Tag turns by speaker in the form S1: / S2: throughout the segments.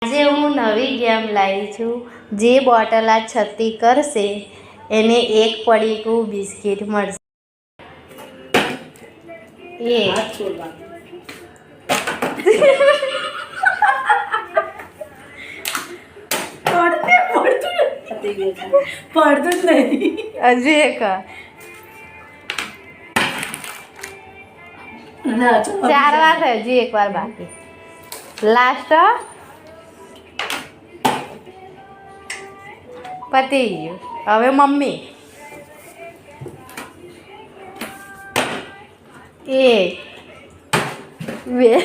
S1: આજે હું નવી ગેમ લાવી છું જે બોટલ આ છતી કરશે એને એક પડીકું બિસ્કિટ મળશે એ
S2: પડતું જ નહીં
S1: હજુ એક 4 વાર હજુ એક વાર બાકી લાસ્ટ પતી ગયું હવે મમ્મી 1 2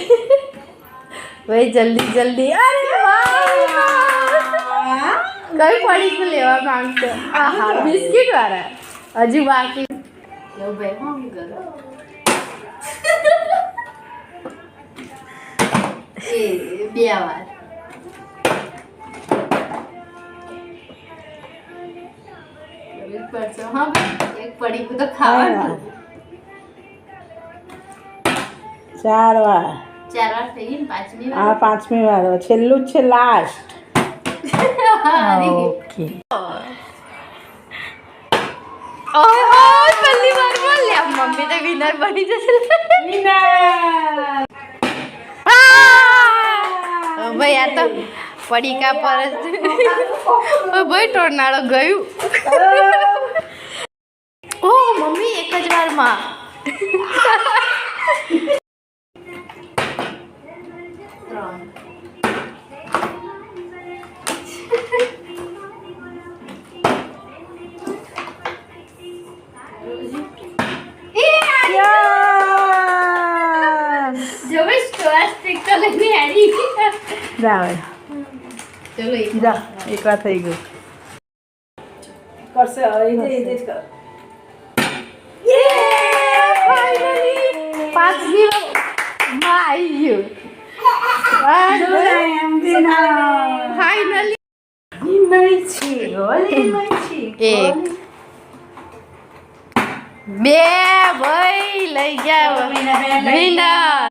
S1: ભાઈ જલ્દી જલ્દી અરે વાહ કઈ પડીકું લેવા માંગતો આહા બિસ્કિટ વાળા હજુ બાકી એવું ભાઈ હું કરો એ 2 વાર હા એક પડીકું તો ખાવાનું
S2: 4 વાર
S1: 4 વાર થઈ ગઈ પાંચમી વાર
S2: આ 5મી વાર છેલ્લું છે લાસ્ટ ઓકે
S1: ઓય પહેલી વાર બોલ લે મમ્મી તો વિનર બની જશે
S2: વિનર
S1: ભાઈ આ તો પડીકા પર જ ભાઈ ટોર્નાડો ગયું ઓ મમ્મી એક જ વારમાં ચલો
S2: એક વાર થઈ ગયું કરશે ફાઇનલી
S1: 5-0 માં આવી ગયું ફાઇનલી 1 2 ભાઈ લઈ ગયા વિનર